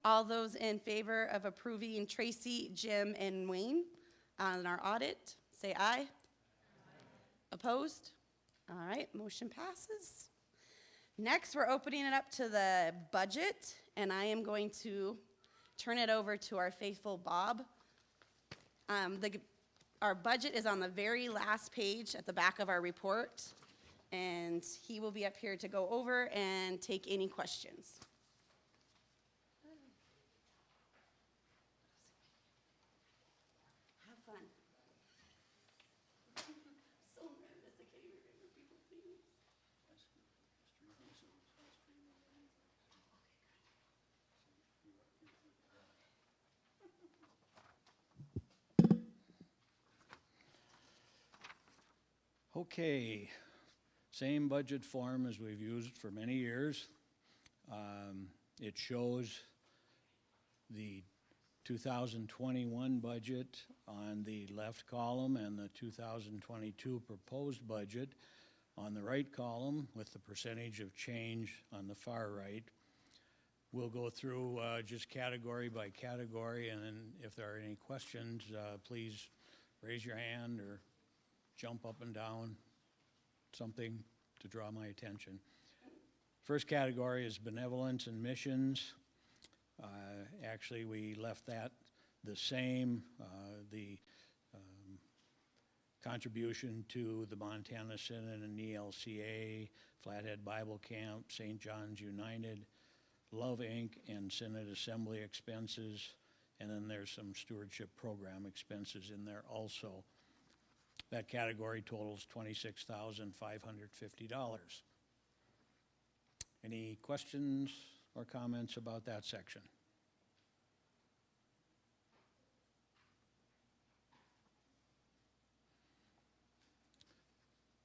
All those in favor of approving Tracy, Jim, and Wayne on our audit, say aye. Aye. Opposed? All right, motion passes. Next, we're opening it up to the budget, and I am going to turn it over to our faithful Bob. Our budget is on the very last page at the back of our report, and he will be up here to go over and take any questions. Have fun. So nervous, I can't even remember people's names. Okay, same budget form as we've used for many years. It shows the 2021 budget on the left column and the 2022 proposed budget on the right column with the percentage of change on the far right. We'll go through just category by category, and then if there are any questions, please raise your hand or jump up and down, something to draw my attention. First category is Benevolence and Missions. Actually, we left that the same. The contribution to the Montana Synod and ELCA, Flathead Bible Camp, St. John's United, Love Inc., and Synod Assembly expenses, and then there's some stewardship program expenses in there also. That category totals $26,550. Any questions or comments about that section?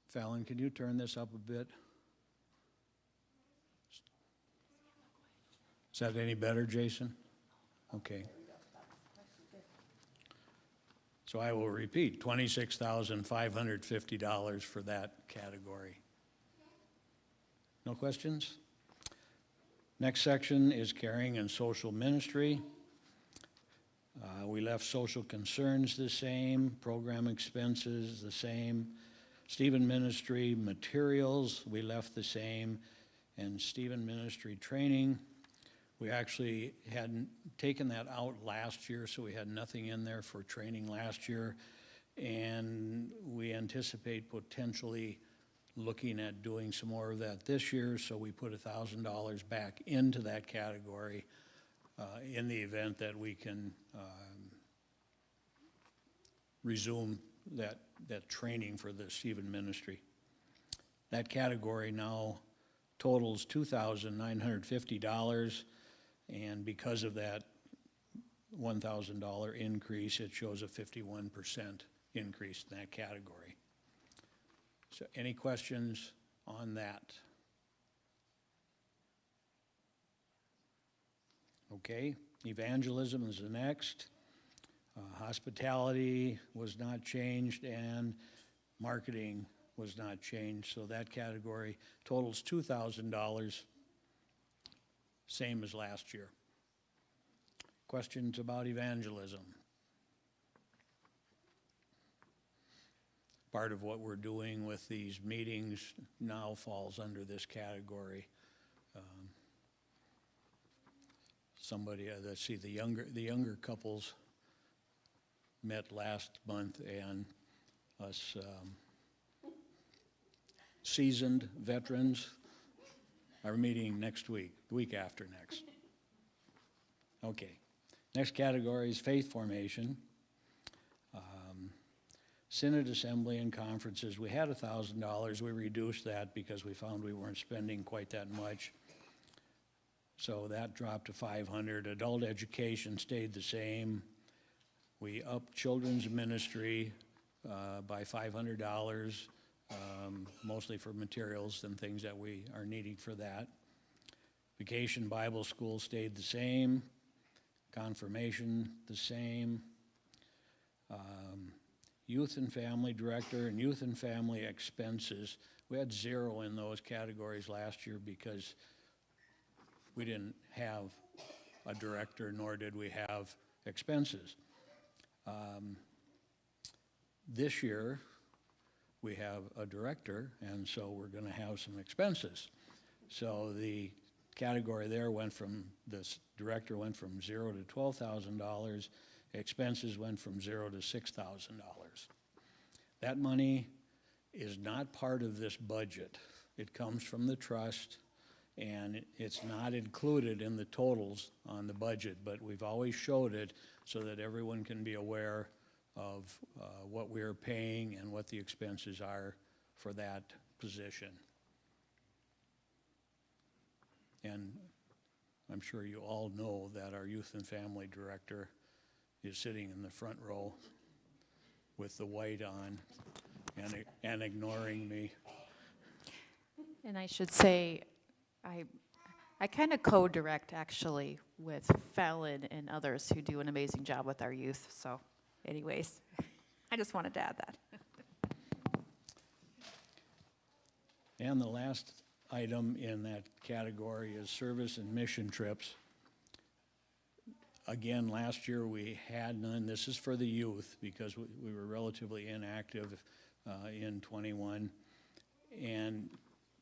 Fallon, can you turn this up a bit? Is that any better, Jason? Okay. So I will repeat, $26,550 for that category. No questions? Next section is Caring and Social Ministry. We left social concerns the same, program expenses the same, Stephen Ministry materials we left the same, and Stephen Ministry training. We actually hadn't taken that out last year, so we had nothing in there for training last year. And we anticipate potentially looking at doing some more of that this year, so we put $1,000 back into that category in the event that we can resume that training for the Stephen Ministry. That category now totals $2,950. And because of that $1,000 increase, it shows a 51% increase in that category. So any questions on that? Okay, Evangelism is the next. Hospitality was not changed, and marketing was not changed. So that category totals $2,000. Same as last year. Questions about evangelism? Part of what we're doing with these meetings now falls under this category. Let's see, the younger couples met last month, and us seasoned veterans are meeting next week, the week after next. Okay, next category is faith formation. Synod Assembly and conferences, we had $1,000. We reduced that because we found we weren't spending quite that much. So that dropped to $500. Adult education stayed the same. We upped children's ministry by $500. Mostly for materials and things that we are needing for that. Vacation Bible School stayed the same. Confirmation the same. Youth and Family Director and Youth and Family expenses, we had zero in those categories last year because we didn't have a director, nor did we have expenses. This year, we have a director, and so we're going to have some expenses. So the category there went from, this director went from $0 to $12,000. Expenses went from $0 to $6,000. That money is not part of this budget. It comes from the trust, and it's not included in the totals on the budget, but we've always showed it so that everyone can be aware of what we're paying and what the expenses are for that position. And I'm sure you all know that our youth and family director is sitting in the front row with the white on and ignoring me. And I should say, I kind of co-direct actually with Fallon and others who do an amazing job with our youth. So anyways, I just wanted to add that. And the last item in that category is service and mission trips. Again, last year we had none. This is for the youth because we were relatively inactive in 21. And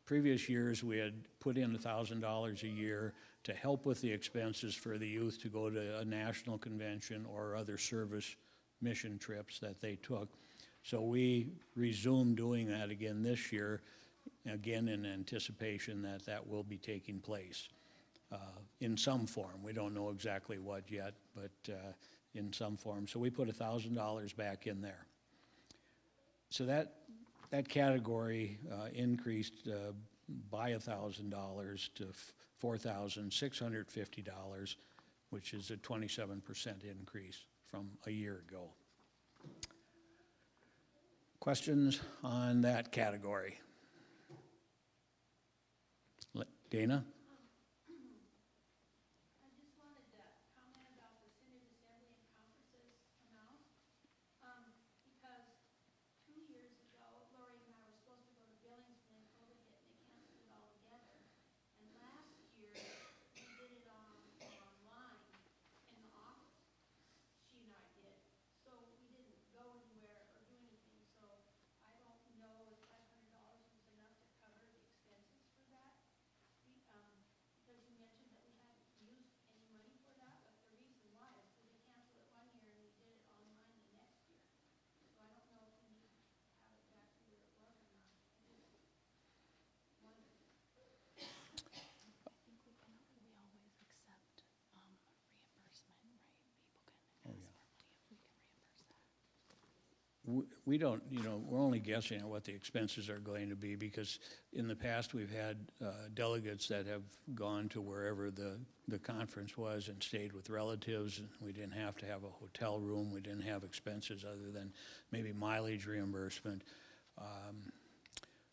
previous years we had put in $1,000 a year to help with the expenses for the youth to go to a national convention or other service mission trips that they took. So we resumed doing that again this year, again in anticipation that that will be taking place in some form. We don't know exactly what yet, but in some form. So we put $1,000 back in there. So that category increased by $1,000 to $4,650, which is a 27% increase from a year ago. Questions on that category? Dana? We don't, we're only guessing at what the expenses are going to be because in the past we've had delegates that have gone to wherever the conference was and stayed with relatives, and we didn't have to have a hotel room. We didn't have expenses other than maybe mileage reimbursement.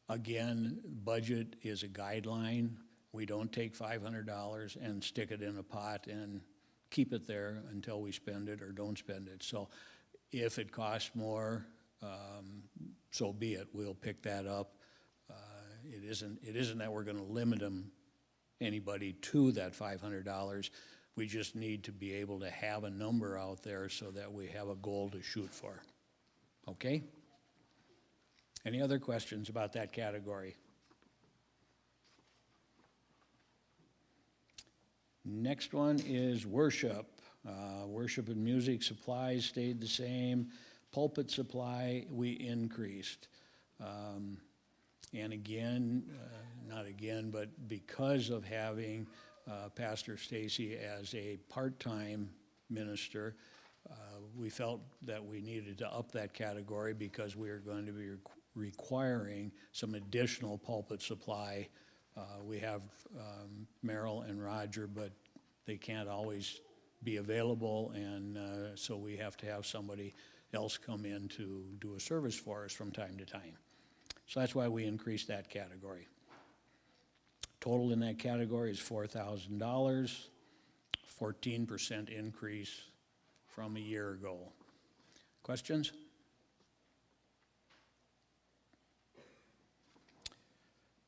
Again, budget is a guideline. We don't take $500 and stick it in a pot and keep it there until we spend it or don't spend it. So if it costs more, so be it. We'll pick that up. It isn't that we're going to limit anybody to that $500. We just need to be able to have a number out there so that we have a goal to shoot for. Okay? Any other questions about that category? Next one is worship. Worship and music supplies stayed the same. Pulpit supply, we increased. And again, not again, but because of having Pastor Stacy as a part-time minister, we felt that we needed to up that category because we are going to be requiring some additional pulpit supply. We have Merrill and Roger, but they can't always be available, and so we have to have somebody else come in to do a service for us from time to time. So that's why we increased that category. Total in that category is $4,000, 14% increase from a year ago. Questions?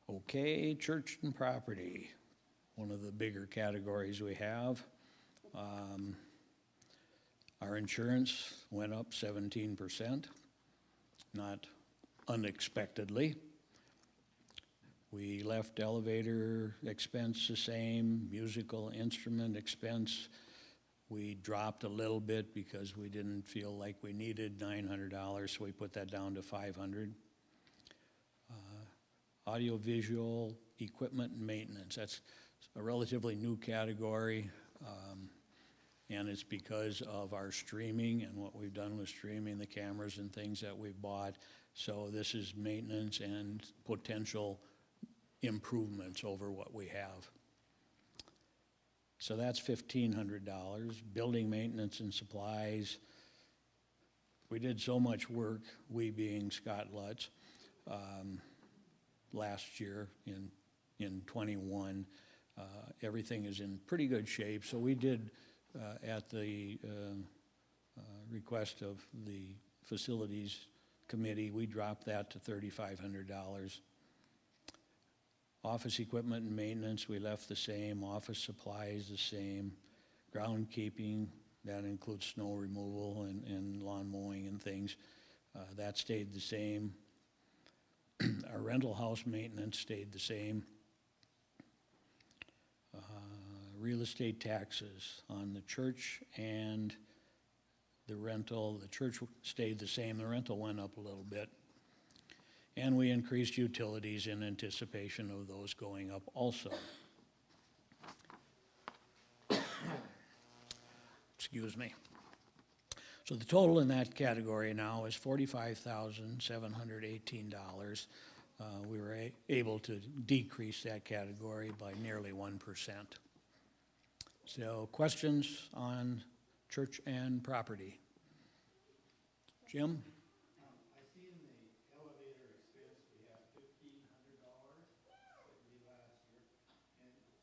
Okay, church and property, one of the bigger categories we have. Our insurance went up 17%, not unexpectedly. We left elevator expense the same, musical instrument expense. We dropped a little bit because we didn't feel like we needed $900, so we put that down to $500. Audiovisual equipment and maintenance, that's a relatively new category, and it's because of our streaming and what we've done with streaming, the cameras and things that we've bought. So this is maintenance and potential improvements over what we have. So that's $1,500. Building maintenance and supplies. We did so much work, we being Scott Lutz, last year in 21. Everything is in pretty good shape. So we did, at the request of the facilities committee, we dropped that to $3,500. Office equipment and maintenance, we left the same. Office supplies, the same. Groundkeeping, that includes snow removal and lawn mowing and things. That stayed the same. Our rental house maintenance stayed the same. Real estate taxes on the church and the rental. The church stayed the same. The rental went up a little bit. And we increased utilities in anticipation of those going up also. Excuse me. So the total in that category now is $45,718. We were able to decrease that category by nearly 1%. So questions on church and property? Jim? I see in the elevator expense, we have $1,500 that we did last year.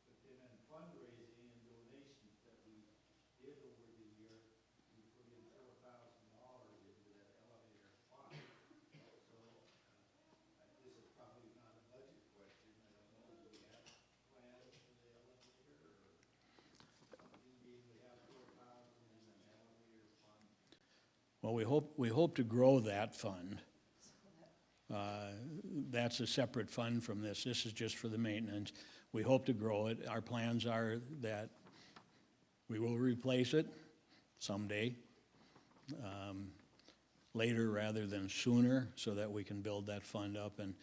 But then in fundraising and donations that we did over the year, we put in $4,000 into that elevator fund. So this is probably not a budget question. I don't know, do we have plans for the elevator or something, being we have $4,000 in an elevator fund? Well, we hope to grow that fund. That's a separate fund from this. This is just for the maintenance. We hope to grow it. Our plans are that we will replace it someday, later rather than sooner, so that we can build that fund up. And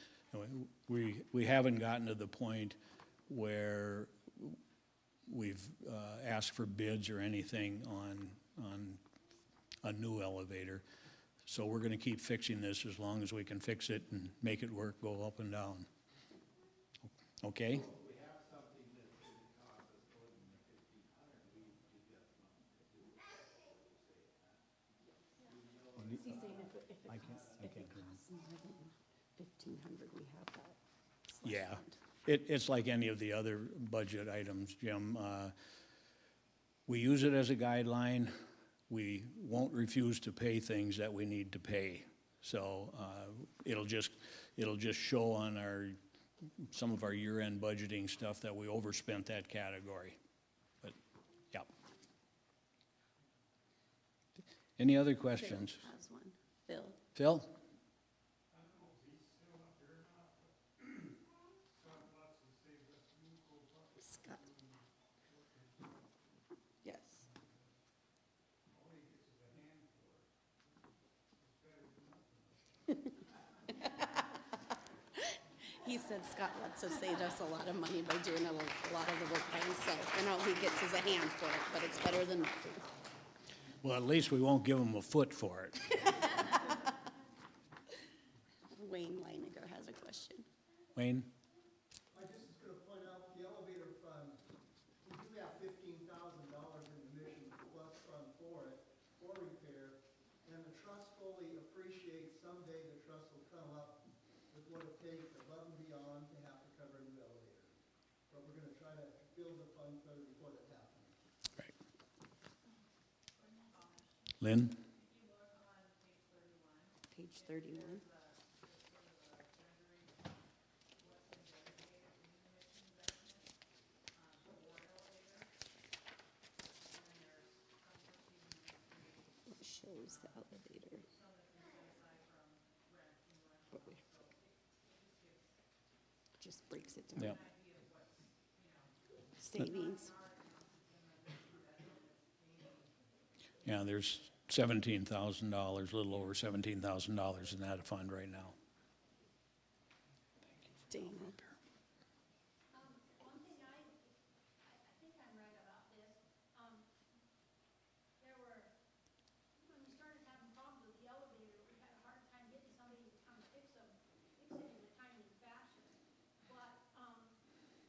we haven't gotten to the point where we've asked for bids or anything on a new elevator. So we're gonna keep fixing this as long as we can fix it and make it work, go up and down. Okay? If we have something that's going to cost us more than the $1,500, we got the money to do it. He's saying if it I can't hear him. costs more than 1,500, we have that. slush Yeah, fund. it's like any of the other budget items, Jim. We use it as a guideline. We won't refuse to pay things that we need to pay. So it'll just show on some of our year-end budgeting stuff that we overspent that category. But, yeah. Any other questions? Phil has one. Phil? Phil? Scott. Yes. He said Scott lets us save us a lot of money by doing a lot of the work by himself. And all he gets is a hand for it, but it's better than nothing. Well, at least we won't give him a foot for it. Wayne Leininger has a question. Wayne? I just was gonna point out, the elevator fund, we do have $15,000 in the mission plus fund for it, for repair. And the trust fully appreciates someday the trust will come up with what it takes above and beyond to have to cover a new elevator. But we're gonna try to build the fund further before that happens. Right. Lynn? Page 31. Close the elevator. Just breaks it down. Yep. Savings. Yeah, there's $17,000, a little over $17,000 in that fund right now. Dana. One thing I think I'm right about this. There were, when we started having problems with the elevator, we had a hard time getting somebody to come fix it in a timely fashion. But,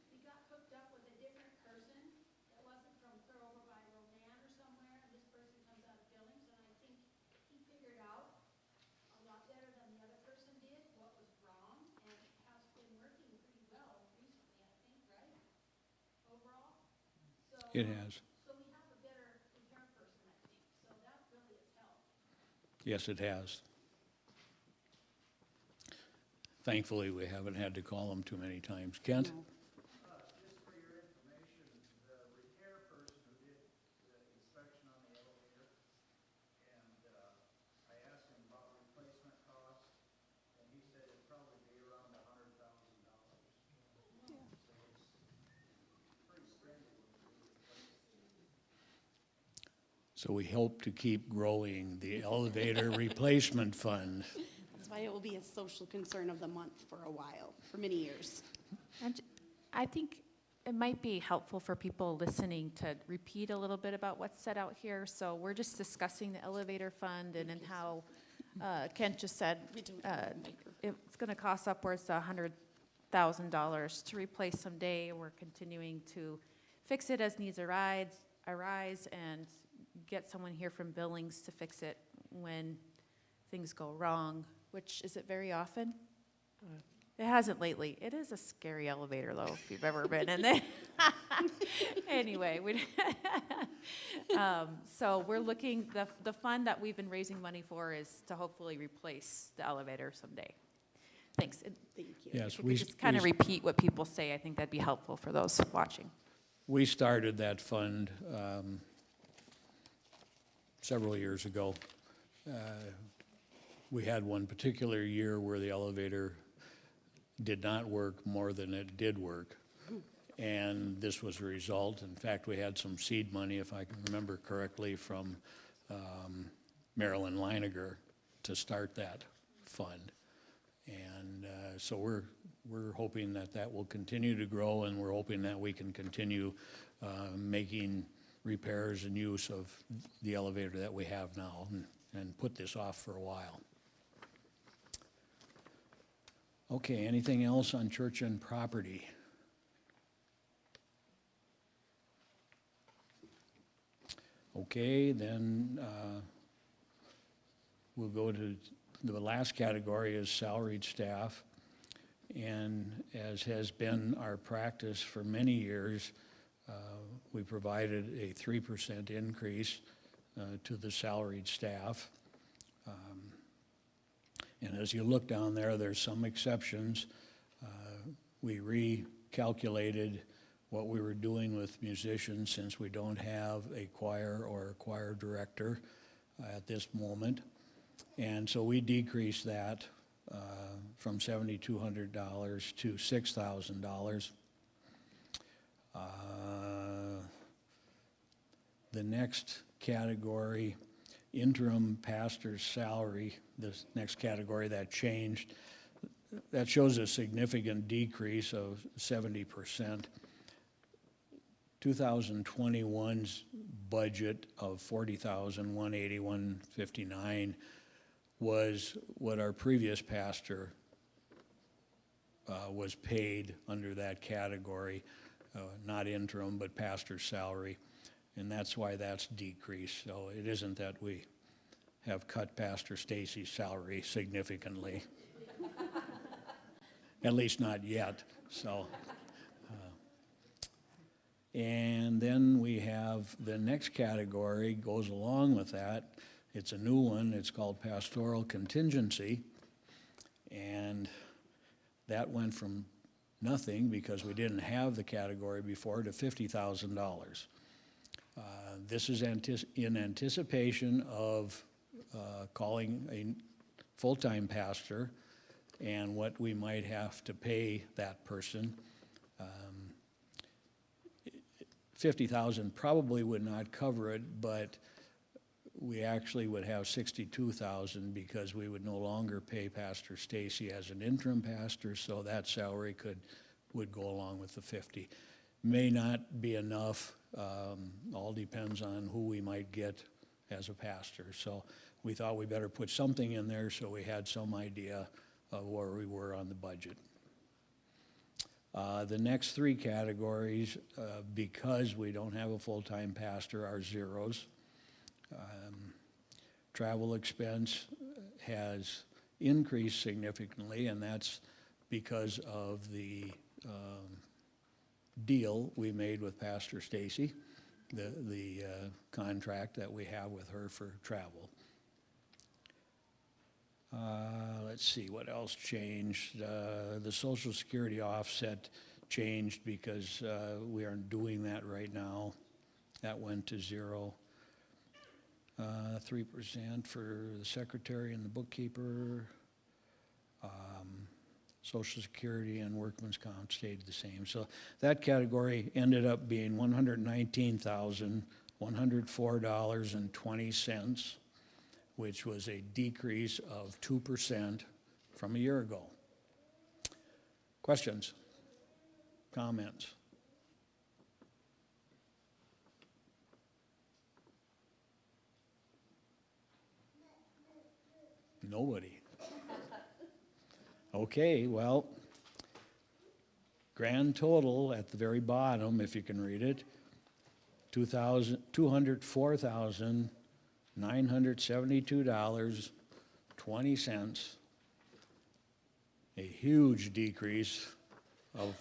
we got hooked up with a different person that wasn't from clear over by Roman or somewhere, and this person comes out of Billings, and I think he figured out a lot better than the other person did what was wrong, and it has been working pretty well recently, I think, right? Overall? So, It has. so we have a better repair person, I think, so that really has helped. Yes, it has. Thankfully, we haven't had to call them too many times. Kent? No. Just for your information, the repair person who did the inspection on the elevator, and I asked him about replacement costs, and he said it'd probably be around $100,000. So it's pretty spendy when we replace it. So we hope to keep growing the elevator replacement fund. That's why it will be a social concern of the month for a while, for many years. And I think it might be helpful for people listening to repeat a little bit about what's set out here. So we're just discussing the elevator fund and then how Kent just said We don't have a microphone. it's going to cost upwards of $100,000 to replace someday. We're continuing to fix it as needs arise and get someone here from Billings to fix it when things go wrong, which is it very often? It hasn't lately. It is a scary elevator, though, if you've ever been in it. Anyway, so we're looking, the fund that we've been raising money for is to hopefully replace the elevator someday. Thanks. Thank you. Yes, If you could just kind of repeat what people say, I think that'd be helpful for those watching. we started that fund several years ago. We had one particular year where the elevator did not work more than it did work. And this was a result. In fact, we had some seed money, if I can remember correctly, from Marilyn Leiniger to start that fund. And so we're hoping that that will continue to grow, and we're hoping that we can continue making repairs and use of the elevator that we have now and put this off for a while. Okay, anything else on church and property? Okay, then we'll go to the last category is salaried staff. And as has been our practice for many years, we provided a 3% increase to the salaried staff. And as you look down there, there's some exceptions. We recalculated what we were doing with musicians since we don't have a choir or a choir director at this moment. And so we decreased that from $7,200 to $6,000. The next category, interim pastor's salary, this next category that changed, that shows a significant decrease of 70%. 2021's budget of $40,181.59 was what our previous pastor was paid under that category, not interim, but pastor's salary. And that's why that's decreased. So it isn't that we have cut Pastor Stacy's salary significantly. At least not yet, so. And then we have the next category goes along with that. It's a new one. It's called Pastoral Contingency. And that went from nothing, because we didn't have the category before, to $50,000. This is in anticipation of calling a full-time pastor and what we might have to pay that person. 50,000 probably would not cover it, but we actually would have 62,000 because we would no longer pay Pastor Stacy as an interim pastor, so that salary would go along with the 50. May not be enough, all depends on who we might get as a pastor. So we thought we better put something in there so we had some idea of where we were on the budget. The next three categories, because we don't have a full-time pastor, are zeros. Travel expense has increased significantly, and that's because of the deal we made with Pastor Stacy, the contract that we have with her for travel. Let's see, what else changed? The Social Security offset changed because we aren't doing that right now. That went to 0. 3% for the secretary and the bookkeeper. Social Security and workman's comp stayed the same. So that category ended up being $119,104.20, which was a decrease of 2% from a year ago. Questions? Comments? Nobody. Okay, well, grand total at the very bottom, if you can read it, $204,972.20, a huge decrease of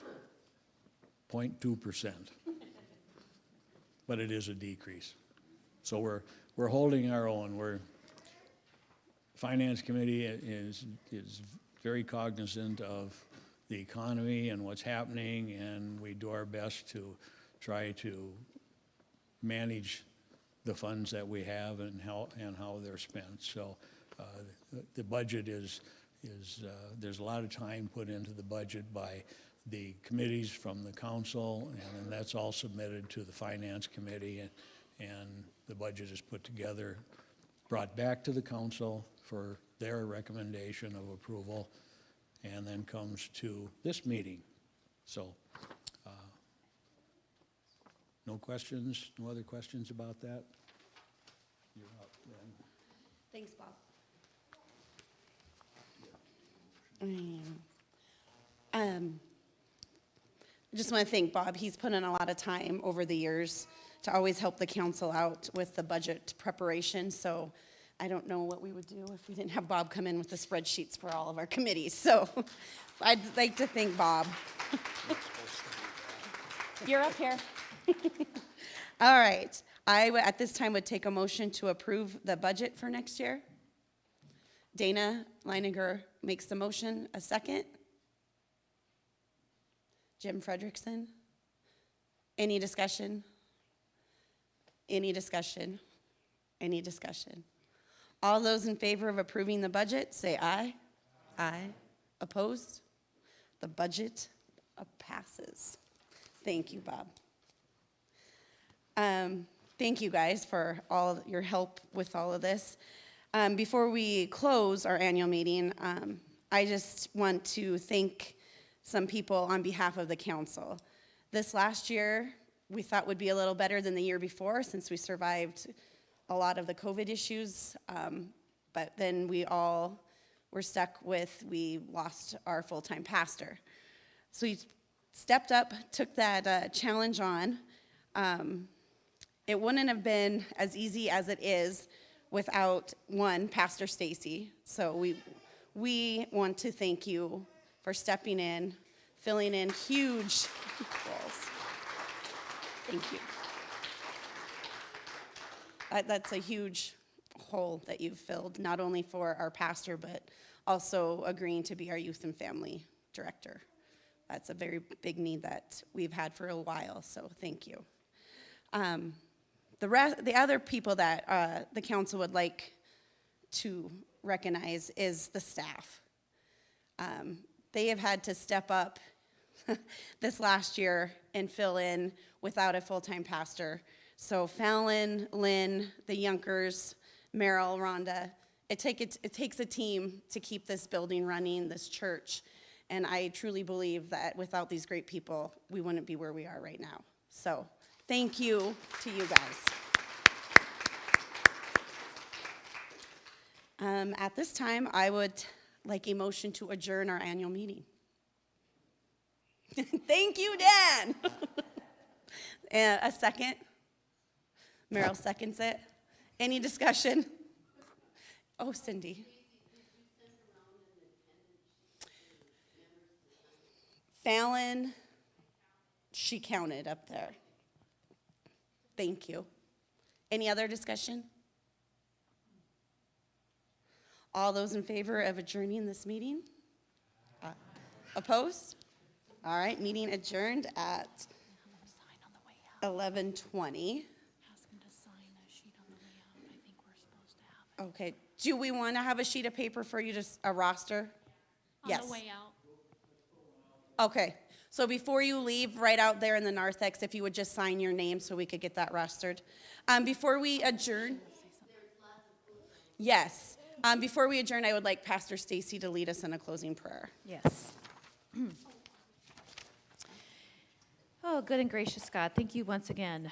0.2%. But it is a decrease. So we're holding our own. Finance Committee is very cognizant of the economy and what's happening, and we do our best to try to manage the funds that we have and how they're spent. So the budget is there's a lot of time put into the budget by the committees from the council, and then that's all submitted to the Finance Committee, and the budget is put together, brought back to the council for their recommendation of approval, and then comes to this meeting. So, no questions, no other questions about that? You're up then. Thanks, Bob. I just want to thank Bob. He's put in a lot of time over the years to always help the council out with the budget preparation. So I don't know what we would do if we didn't have Bob come in with the spreadsheets for all of our committees. So I'd like to thank Bob. You're up here. All right. At this time, would take a motion to approve the budget for next year. Dana Leininger makes the motion. A second. Jim Frederickson. Any discussion? Any discussion? Any discussion? All those in favor of approving the budget, say aye. Aye. Opposed? The budget passes. Thank you, Bob. Thank you guys for all your help with all of this. Before we close our annual meeting, I just want to thank some people on behalf of the council. This last year, we thought would be a little better than the year before since we survived a lot of the COVID issues, but then we all were stuck with, we lost our full-time pastor. So we stepped up, took that challenge on. It wouldn't have been as easy as it is without, one, Pastor Stacy. So we want to thank you for stepping in, filling in huge roles. Thank you. That's a huge hole that you've filled, not only for our pastor, but also agreeing to be our youth and family director. That's a very big need that we've had for a while, so thank you. The other people that the council would like to recognize is the staff. They have had to step up this last year and fill in without a full-time pastor. So Fallon, Lynn, the Yunkers, Merrill, Rhonda, it takes a team to keep this building running, this church. And I truly believe that without these great people, we wouldn't be where we are right now. So thank you to you guys. At this time, I would like a motion to adjourn our annual meeting. Thank you, Dan. And a second? Meryl seconds it. Any discussion? Oh, Cindy. Fallon, she counted up there. Thank you. Any other discussion? All those in favor of adjourning this meeting? Opposed? All right, meeting adjourned at 11:20. Okay, do we want to have a sheet of paper for you, just a roster? Yes. On the way out. Okay, so before you leave, right out there in the narthex, if you would just sign your name so we could get that rostered. Before we adjourn. Yes. Before we adjourn, I would like Pastor Stacy to lead us in a closing prayer. Yes. Oh, good and gracious God, thank you once again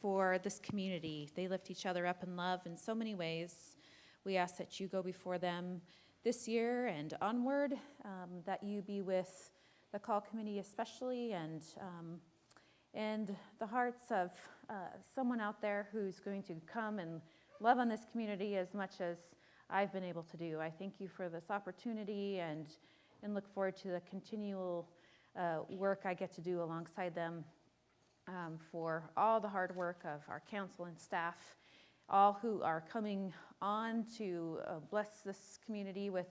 for this community. They lift each other up in love in so many ways. We ask that you go before them this year and onward, that you be with the call committee especially, and the hearts of someone out there who's going to come and love on this community as much as I've been able to do. I thank you for this opportunity and look forward to the continual work I get to do alongside them, for all the hard work of our council and staff, all who are coming on to bless this community with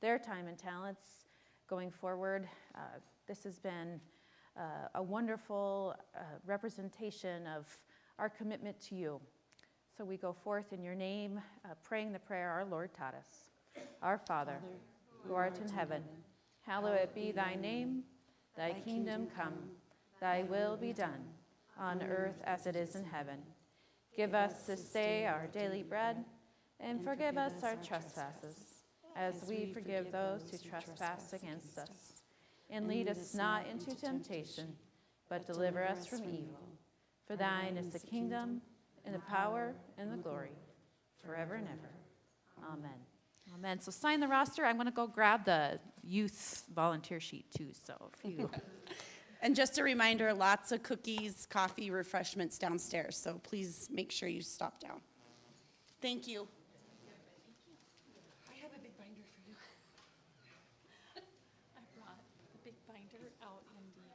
their time and talents going forward. This has been a wonderful representation of our commitment to you. So we go forth in your name, praying the prayer our Lord taught us. Our Father, who art in heaven, hallowed be thy name. Thy kingdom come, thy will be done, on earth as it is in heaven. Give us this day our daily bread, and forgive us our trespasses, as we forgive those who trespass against us. And lead us not into temptation, but deliver us from evil. For thine is the kingdom, and the power, and the glory, forever and ever. Amen. Amen. So sign the roster. I'm going to go grab the youth volunteer sheet too. So if you... And just a reminder, lots of cookies, coffee, refreshments downstairs. So please make sure you stop down. Thank you. I have a big binder for you. I brought a big binder out in the